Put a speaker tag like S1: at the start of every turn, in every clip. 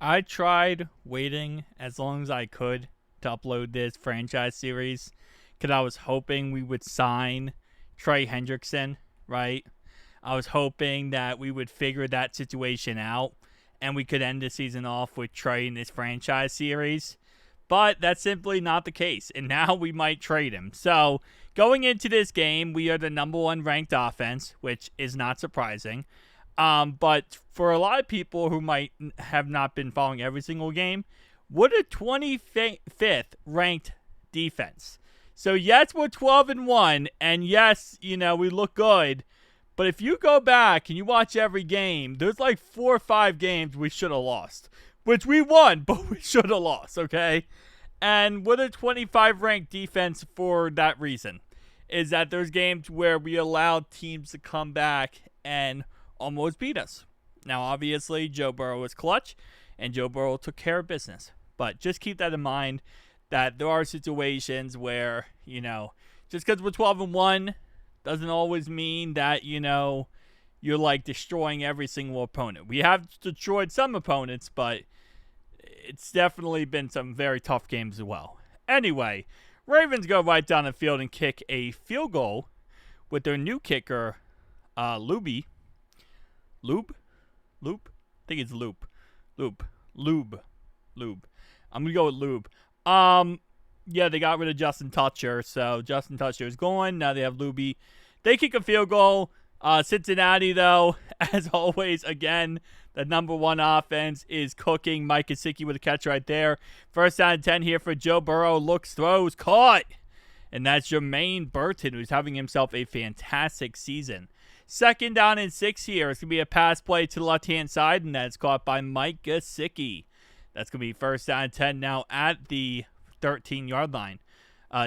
S1: I tried waiting as long as I could to upload this franchise series because I was hoping we would sign Trey Hendrickson, right? I was hoping that we would figure that situation out and we could end the season off with Trey in this franchise series. But that's simply not the case, and now we might trade him. So, going into this game, we are the number one ranked offense, which is not surprising. But for a lot of people who might have not been following every single game, we're the 25th ranked defense. So yes, we're 12-1, and yes, we look good. But if you go back and you watch every game, there's like 4 or 5 games we should have lost, which we won, but we should have lost. Okay, and we're the 25 ranked defense for that reason. Is that there's games where we allowed teams to come back and almost beat us. Now, obviously, Joe Burrow was clutch, and Joe Burrow took care of business. But just keep that in mind that there are situations where, just because we're 12-1 doesn't always mean that, you're like destroying every single opponent. We have destroyed some opponents, but it's definitely been some very tough games as well. Anyway, Ravens go right down the field and kick a field goal with their new kicker, Lube. I think it's Lube. I'm gonna go with Lube. Yeah, they got rid of Justin Tucker, so Justin Tucker is gone. Now they have Lube. They kick a field goal. Cincinnati, though, as always, again, the number one offense is cooking. Mike Gesicki with a catch right there. First down and 10 here for Joe Burrow. Looks, throws, caught. And that's Jermaine Burton, who's having himself a fantastic season. Second down and 6 here. It's going to be a pass play to the left-hand side, and that's caught by Mike Gesicki. That's going to be first down and 10 now at the 13-yard line.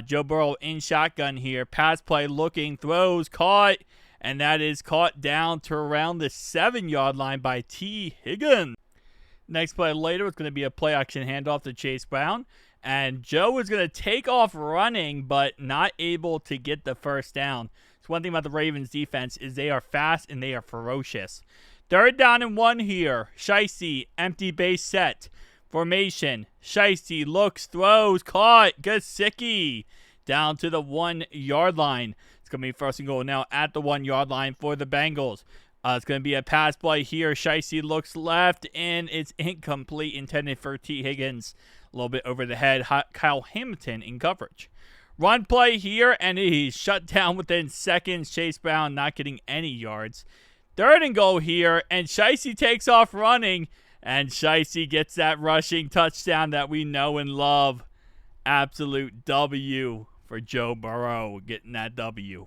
S1: Joe Burrow in shotgun here. Pass play, looking, throws, caught. And that is caught down to around the 7-yard line by T. Higgins. Next play later is going to be a play-action handoff to Chase Brown. And Joe is going to take off running, but not able to get the first down. So one thing about the Ravens defense is they are fast and they are ferocious. Third down and 1 here. Shiesty, empty base set. Formation. Shiesty looks, throws, caught. Gesicki down to the 1-yard line. It's going to be first and goal now at the 1-yard line for the Bengals. It's going to be a pass play here. Shiesty looks left, and it's incomplete, intended for T. Higgins. A little bit over the head. Kyle Hamilton in coverage. Run play here, and he's shut down within seconds. Chase Brown not getting any yards. Third and goal here, and Shiesty takes off running, and Shiesty gets that rushing touchdown that we know and love. Absolute W for Joe Burrow getting that W.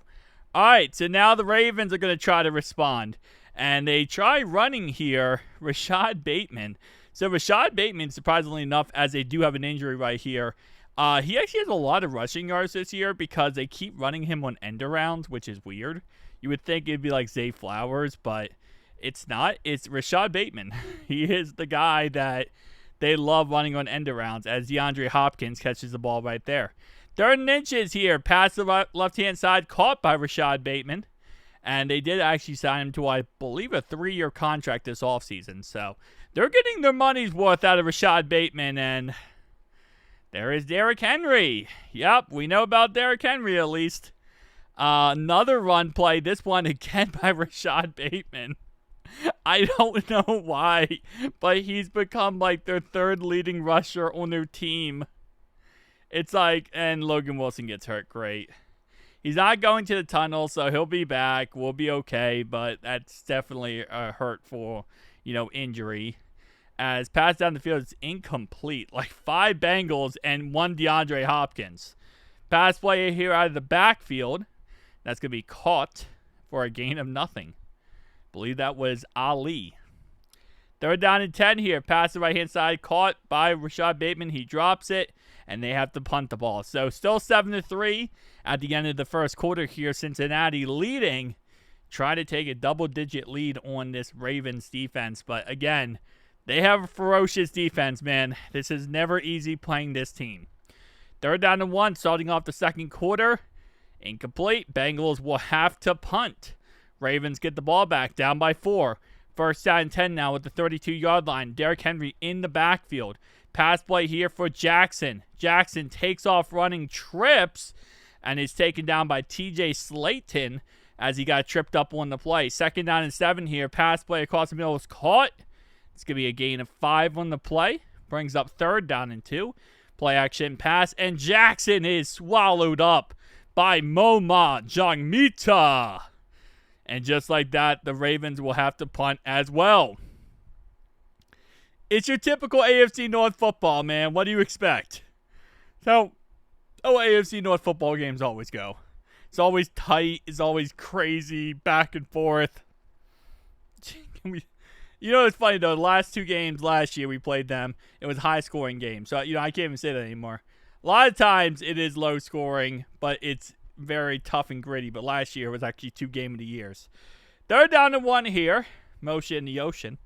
S1: All right, so now the Ravens are going to try to respond. And they try running here, Rashad Bateman. So Rashad Bateman, surprisingly enough, as they do have an injury right here, he actually has a lot of rushing yards this year because they keep running him on end arounds, which is weird. You would think it'd be like Zay Flowers, but it's not. It's Rashad Bateman. He is the guy that they love running on end arounds as DeAndre Hopkins catches the ball right there. Third and inches here, pass the left-hand side, caught by Rashad Bateman. And they did actually sign him to, I believe, a 3-year contract this offseason. So they're getting their money's worth out of Rashad Bateman. And there is Derrick Henry. Yep, we know about Derrick Henry at least. Another run play, this one again by Rashad Bateman. I don't know why, but he's become like their third leading rusher on their team. It's like, and Logan Wilson gets hurt. Great. He's not going to the tunnel, so he'll be back. We'll be okay, but that's definitely a hurtful, injury. As pass down the field is incomplete. Like 5 Bengals and 1 DeAndre Hopkins. Pass play here out of the backfield. That's going to be caught for a gain of nothing. I believe that was Ali. Third down and 10 here. Pass the right-hand side. Caught by Rashad Bateman. He drops it, and they have to punt the ball. So still 7-3 at the end of the first quarter here. Cincinnati leading. Try to take a double-digit lead on this Ravens defense. But again, they have a ferocious defense, man. This is never easy playing this team. Third down and 1, starting off the second quarter. Incomplete. Bengals will have to punt. Ravens get the ball back, down by 4. First down and 10 now at the 32-yard line. Derrick Henry in the backfield. Pass play here for Jackson. Jackson takes off running, trips, and is taken down by TJ Slayton as he got tripped up on the play. Second down and 7 here. Pass play across the middle is caught. It's going to be a gain of 5 on the play. Brings up third down and 2. Play action pass, and Jackson is swallowed up by Moma Jongmita. And just like that, the Ravens will have to punt as well. It's your typical AFC North football, man. What do you expect? So, AFC North football games always go. It's always tight. It's always crazy, back and forth. It's funny, though. The last 2 games last year we played them, it was high-scoring games. So, I can't even say that anymore. A lot of times it is low-scoring, but it's very tough and gritty. But last year was actually 2 game of the years. Third down and 1 here. Moshe in the ocean.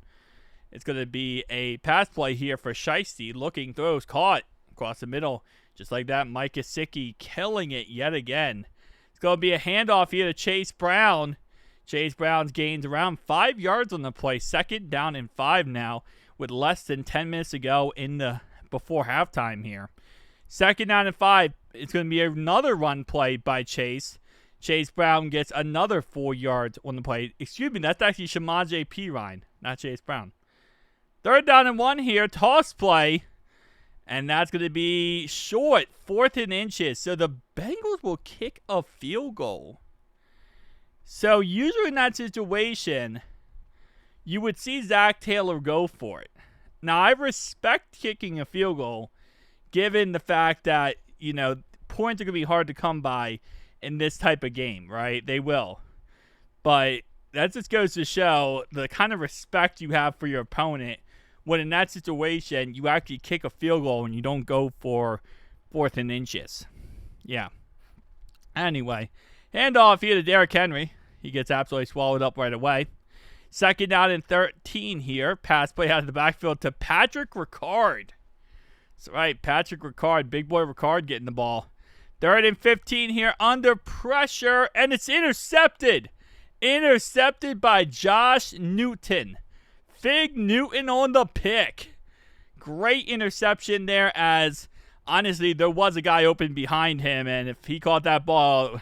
S1: It's going to be a pass play here for Shiesty. Looking, throws, caught across the middle. Just like that, Mike Gesicki killing it yet again. It's going to be a handoff here to Chase Brown. Chase Brown's gains around 5 yards on the play. Second down and 5 now with less than 10 minutes to go before halftime here. Second down and 5. It's going to be another run play by Chase. Chase Brown gets another 4 yards on the play. Excuse me, that's actually Shamaje Perine, not Chase Brown. Third down and 1 here. Toss play. And that's going to be short. 4th and inches. So the Bengals will kick a field goal. So usually in that situation, you would see Zach Taylor go for it. Now, I respect kicking a field goal, given the fact that, points are going to be hard to come by in this type of game, right? They will. But that just goes to show the kind of respect you have for your opponent when in that situation, you actually kick a field goal and you don't go for 4th and inches. Yeah. Anyway, handoff here to Derrick Henry. He gets absolutely swallowed up right away. Second down and 13 here. Pass play out of the backfield to Patrick Ricard. That's right, Patrick Ricard. Big boy Ricard getting the ball. Third and 15 here under pressure, and it's intercepted. Intercepted by Josh Newton. Fig Newton on the pick. Great interception there, as honestly, there was a guy open behind him, and if he caught that ball,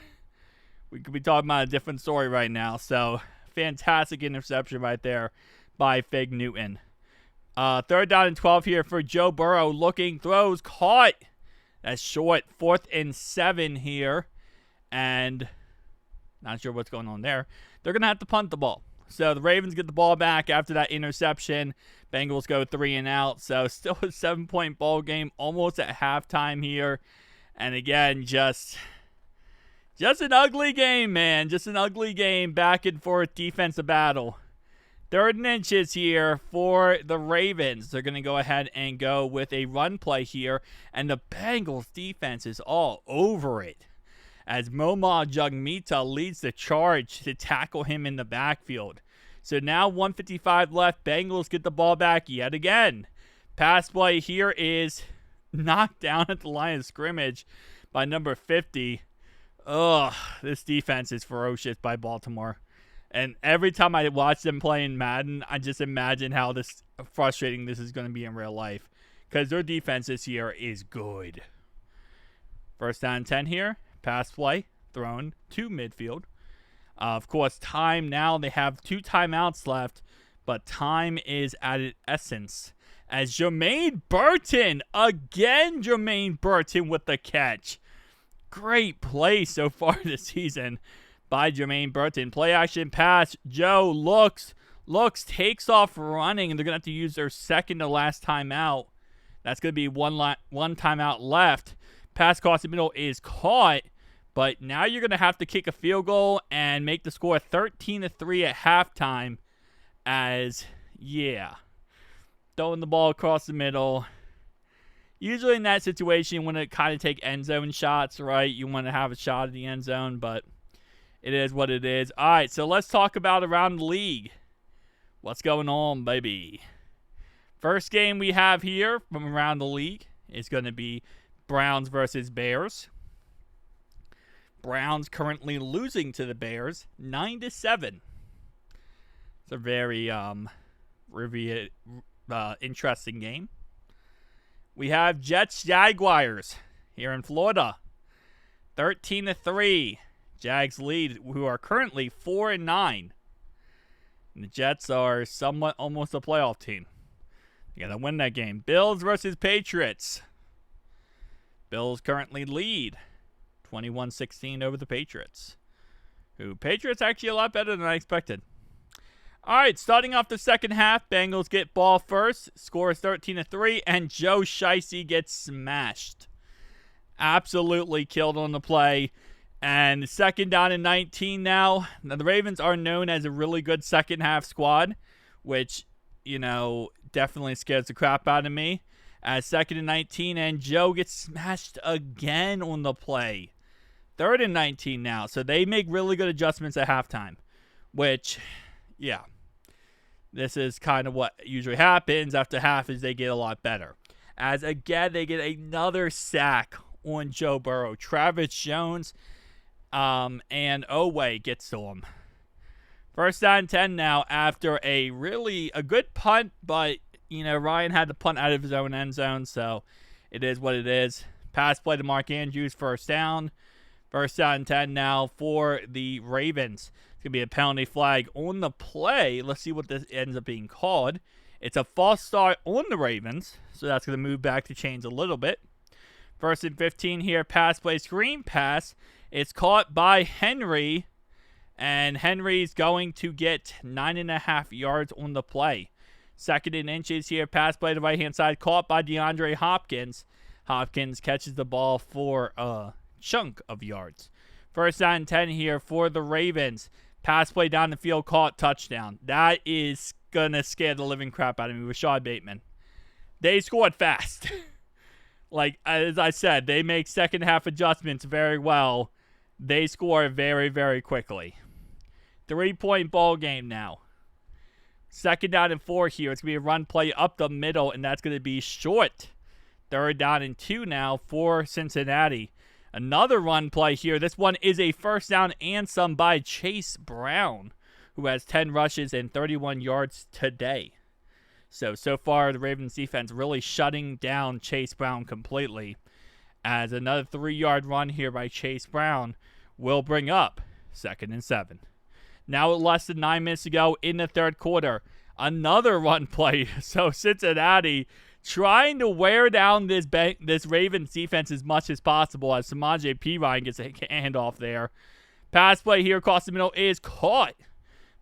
S1: we could be talking about a different story right now. So, fantastic interception right there by Fig Newton. Third down and 12 here for Joe Burrow. Looking, throws, caught. That's short. 4th and 7 here. And not sure what's going on there. They're going to have to punt the ball. So the Ravens get the ball back after that interception. Bengals go 3 and out. So still a 7-point ball game, almost at halftime here. And again, just an ugly game, man. Just an ugly game, back and forth defensive battle. 3rd and inches here for the Ravens. They're going to go ahead and go with a run play here. And the Bengals defense is all over it, as Moma Jongmita leads the charge to tackle him in the backfield. So now 1:55 left. Bengals get the ball back yet again. Pass play here is knocked down at the line of scrimmage by number 50. Ugh, this defense is ferocious by Baltimore. And every time I watch them play in Madden, I just imagine how frustrating this is going to be in real life, because their defense this year is good. First down and 10 here. Pass play thrown to midfield. Of course, time now. They have 2 timeouts left, but time is at its essence. As Jermaine Burton, again Jermaine Burton with the catch. Great play so far this season by Jermaine Burton. Play action pass. Joe looks, takes off running, and they're going to have to use their second to last timeout. That's going to be one timeout left. Pass across the middle is caught, but now you're going to have to kick a field goal and make the score 13-3 at halftime. Throwing the ball across the middle. Usually in that situation, you want to kind of take end zone shots, right? You want to have a shot at the end zone, but it is what it is. All right, so let's talk about around the league. What's going on, baby? First game we have here from around the league is going to be Browns versus Bears. Browns currently losing to the Bears 9-7. It's a very interesting game. We have Jets Jaguars here in Florida. 13-3. Jags lead, who are currently 4-9. And the Jets are somewhat almost a playoff team. You gotta win that game. Bills versus Patriots. Bills currently lead 21-16 over the Patriots. Patriots actually a lot better than I expected. Alright, starting off the second half, Bengals get ball first. Score is 13-3, and Joe Shiesty gets smashed. Absolutely killed on the play. And second down and 19 now. Now, the Ravens are known as a really good second half squad, which, definitely scares the crap out of me. As second and 19, and Joe gets smashed again on the play. Third and 19 now. So they make really good adjustments at halftime, which, yeah, this is kind of what usually happens after half is they get a lot better. As again, they get another sack on Joe Burrow. Travis Jones and Owe gets to him. First down 10 now after a good punt, but, Ryan had to punt out of his own end zone, so it is what it is. Pass play to Mark Andrews, first down. First down 10 now for the Ravens. It's going to be a penalty flag on the play. Let's see what this ends up being called. It's a false start on the Ravens, so that's going to move back the chains a little bit. First and 15 here, pass play, screen pass. It's caught by Henry, and Henry's going to get 9.5 yards on the play. Second and inches here, pass play to the right-hand side, caught by DeAndre Hopkins. Hopkins catches the ball for a chunk of yards. First down 10 here for the Ravens. Pass play down the field, caught, touchdown. That is going to scare the living crap out of me. Rashad Bateman. They scored fast. As I said, they make second half adjustments very well. They score very, very quickly. 3-point ball game now. Second down and 4 here. It's going to be a run play up the middle, and that's going to be short. Third down and 2 now for Cincinnati. Another run play here. This one is a first down and some by Chase Brown, who has 10 rushes and 31 yards today. So far, the Ravens defense really shutting down Chase Brown completely. As another 3-yard run here by Chase Brown will bring up second and 7. Now with less than 9 minutes to go in the third quarter, another run play. So Cincinnati trying to wear down this Ravens defense as much as possible as Samaje Perine gets a handoff there. Pass play here across the middle is caught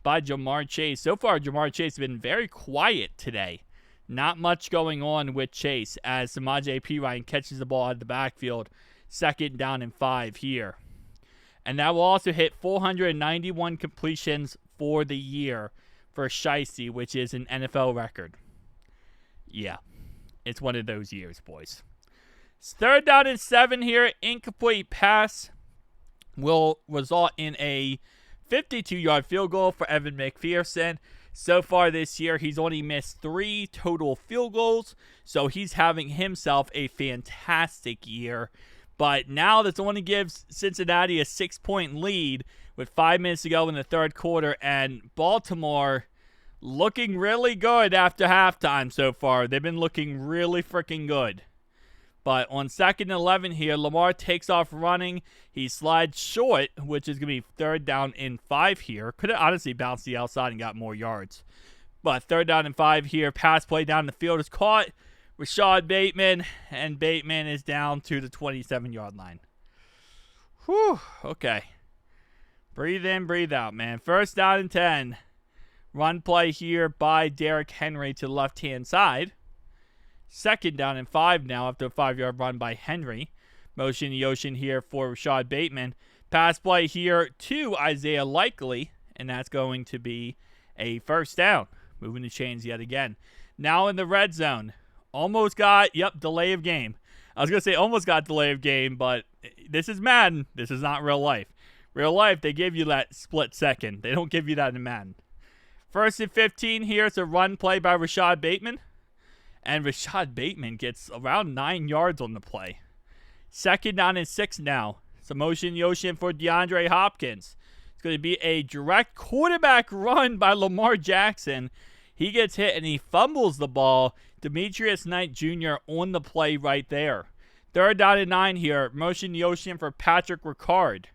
S1: by Jamar Chase. So far, Jamar Chase has been very quiet today. Not much going on with Chase as Samaje Perine catches the ball out of the backfield. Second down and 5 here. And that will also hit 491 completions for the year for Shiesty, which is an NFL record. Yeah, it's one of those years, boys. Third down and 7 here. Incomplete pass will result in a 52-yard field goal for Evan McPherson. So far this year, he's only missed 3 total field goals, so he's having himself a fantastic year. But now this only gives Cincinnati a 6-point lead with 5 minutes to go in the third quarter, and Baltimore looking really good after halftime so far. They've been looking really freaking good. But on second and 11 here, Lamar takes off running. He slides short, which is going to be third down and 5 here. Could have honestly bounced the outside and got more yards. But third down and 5 here. Pass play down the field is caught. Rashad Bateman, and Bateman is down to the 27-yard line. Whew, okay. Breathe in, breathe out, man. First down and 10. Run play here by Derrick Henry to the left-hand side. Second down and 5 now after a 5-yard run by Henry. Motion the ocean here for Rashad Bateman. Pass play here to Isaiah Likely, and that's going to be a first down. Moving the chains yet again. Now in the red zone. Almost got, delay of game. I was going to say almost got delay of game, but this is Madden. This is not real life. Real life, they give you that split second. They don't give you that in Madden. First and 15 here. It's a run play by Rashad Bateman. And Rashad Bateman gets around 9 yards on the play. Second down and 6 now. It's a motion in the ocean for DeAndre Hopkins. It's going to be a direct quarterback run by Lamar Jackson. He gets hit and he fumbles the ball. Demetrius Knight Jr. on the play right there. 3rd down and 9 here. Motion Yoshi for Patrick Ricard.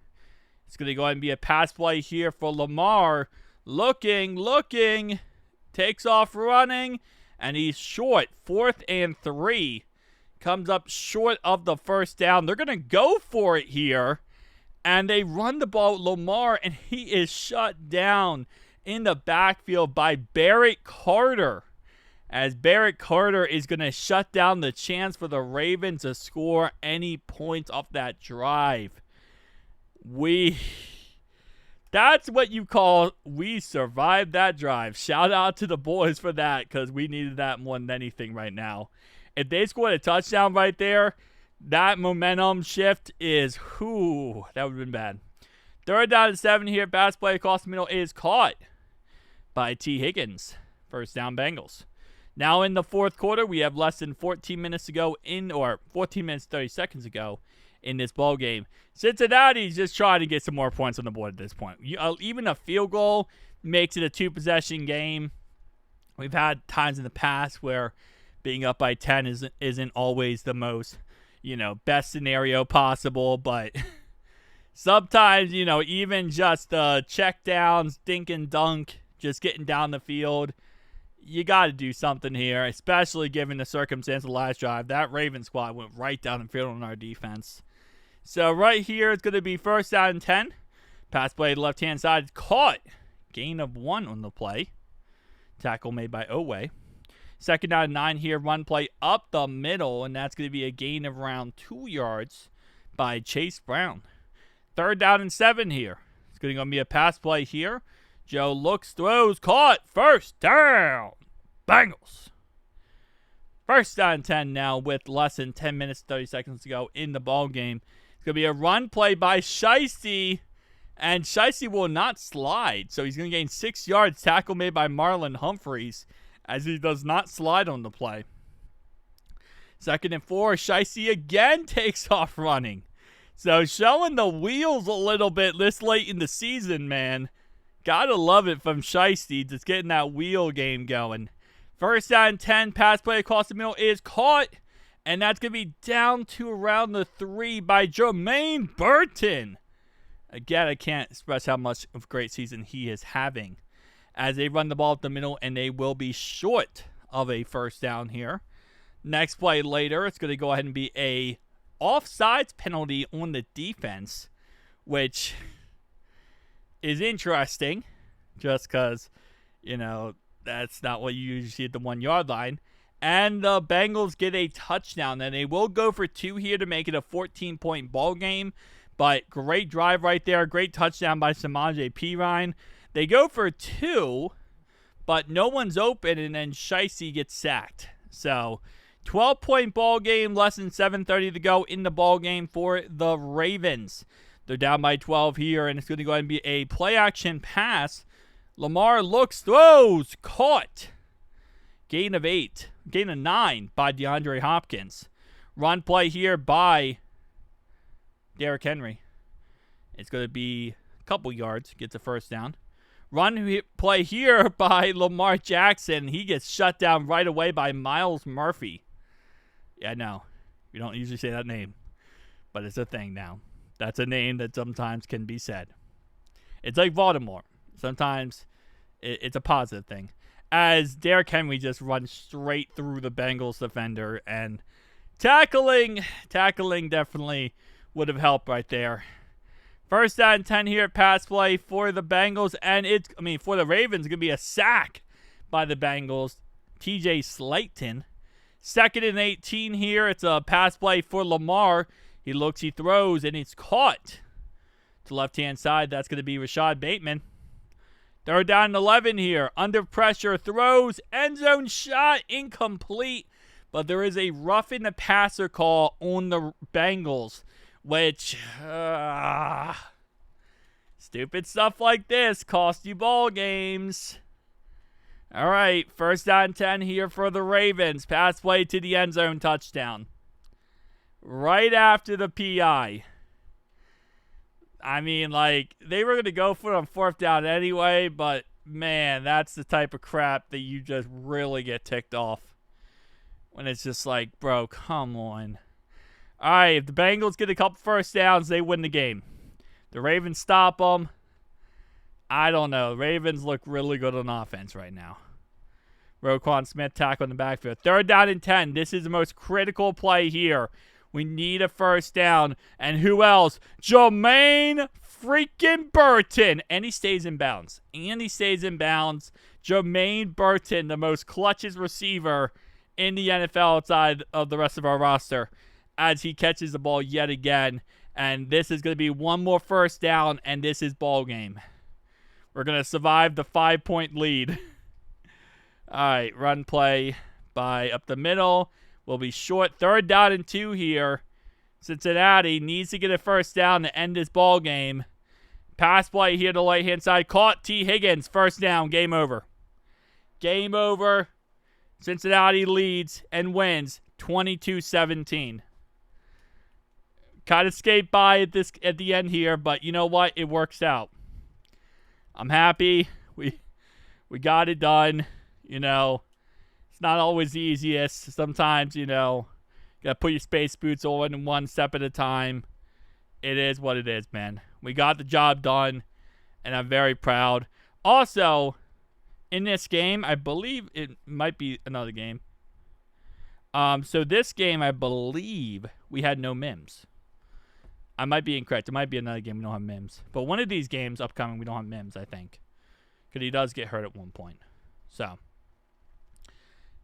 S1: It's going to go ahead and be a pass play here for Lamar. Looking. Takes off running. And he's short. 4th and 3. Comes up short of the first down. They're going to go for it here. And they run the ball with Lamar. And he is shut down in the backfield by Barrett Carter. As Barrett Carter is going to shut down the chance for the Ravens to score any points off that drive. That's what you call we survived that drive. Shout out to the boys for that, because we needed that more than anything right now. If they scored a touchdown right there, that momentum shift is, that would have been bad. 3rd down and 7 here. Pass play across the middle is caught by T. Higgins. 1st down Bengals. Now in the 4th quarter, we have less than 14 minutes to go 14 minutes 30 seconds ago in this ball game. Cincinnati's just trying to get some more points on the board at this point. Even a field goal makes it a 2-possession game. We've had times in the past where being up by 10 isn't always the most, best scenario possible, but sometimes, even just check downs, dink and dunk, just getting down the field, you got to do something here, especially given the circumstance of the last drive. That Ravens squad went right down the field on our defense. So right here, it's going to be 1st down and 10. Pass play to the left-hand side. Caught. Gain of 1 on the play. Tackle made by Owe. 2nd down and 9 here. Run play up the middle, and that's going to be a gain of around 2 yards by Chase Brown. 3rd down and 7 here. It's going to be a pass play here. Joe looks, throws, caught. 1st down. Bengals. 1st down 10 now with less than 10 minutes, 30 seconds to go in the ball game. It's going to be a run play by Shiesty. And Shiesty will not slide. So he's going to gain 6 yards. Tackle made by Marlon Humphreys as he does not slide on the play. 2nd and 4. Shiesty again takes off running. So showing the wheels a little bit this late in the season, man. Gotta love it from Shiesty, just getting that wheel game going. 1st down and 10, pass play across the middle is caught. And that's going to be down to around the 3 by Jermaine Burton. Again, I can't express how much of a great season he is having. As they run the ball up the middle, and they will be short of a 1st down here. Next play later, it's going to go ahead and be a offsides penalty on the defense, which is interesting, just because, that's not what you usually see at the 1-yard line. And the Bengals get a touchdown, and they will go for 2 here to make it a 14-point ball game. But great drive right there, great touchdown by Samaje Perine. They go for 2, but no one's open, and then Shiesty gets sacked. So 12-point ball game, less than 7:30 to go in the ball game for the Ravens. They're down by 12 here, and it's going to go ahead and be a play-action pass. Lamar looks, throws, caught. Gain of 9 by DeAndre Hopkins. Run play here by Derrick Henry. It's going to be a couple yards, gets a 1st down. Run play here by Lamar Jackson. He gets shut down right away by Myles Murphy. Yeah, no, we don't usually say that name, but it's a thing now. That's a name that sometimes can be said. It's like Baltimore. Sometimes it's a positive thing. As Derrick Henry just runs straight through the Bengals defender, and tackling definitely would have helped right there. 1st down and 10 here, pass play for the Bengals, and for the Ravens, it's going to be a sack by the Bengals. TJ Slayton. 2nd and 18 here. It's a pass play for Lamar. He looks, he throws, and it's caught. To left-hand side, that's going to be Rashad Bateman. 3rd down and 11 here. Under pressure, throws, end zone shot, incomplete. But there is a roughing the passer call on the Bengals, which, stupid stuff like this cost you ball games. All right, 1st down and 10 here for the Ravens. Pass play to the end zone, touchdown. Right after the PI. I mean, like, they were going to go for it on 4th down anyway, but, man, that's the type of crap that you just really get ticked off. When it's just like, bro, come on. All right, if the Bengals get a couple first downs, they win the game. The Ravens stop them. I don't know. Ravens look really good on offense right now. Roquan Smith tackle in the backfield. 3rd down and 10. This is the most critical play here. We need a first down. And who else? Jermaine freaking Burton. And he stays in bounds. Jermaine Burton, the most clutchest receiver in the NFL outside of the rest of our roster, as he catches the ball yet again. And this is going to be one more first down, and this is ball game. We're going to survive the 5-point lead. All right, run play by up the middle. Will be short. 3rd down and 2 here. Cincinnati needs to get a first down to end this ball game. Pass play here to the right-hand side. Caught. T. Higgins. First down. Game over. Game over. Cincinnati leads and wins 22-17. Kind of skate by at the end here, but you know what? It works out. I'm happy. We got it done. You know, it's not always the easiest. Sometimes, you know, you got to put your space boots on one step at a time. It is what it is, man. We got the job done, and I'm very proud. Also, in this game, I believe it might be another game. So this game, I believe we had no Mims. I might be incorrect. It might be another game we don't have Mims. But one of these games upcoming, we don't have Mims, I think. Because he does get hurt at one point. So,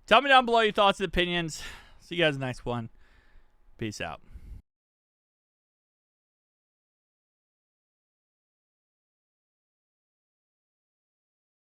S1: tell me down below your thoughts and opinions. See you guys next one. Peace out.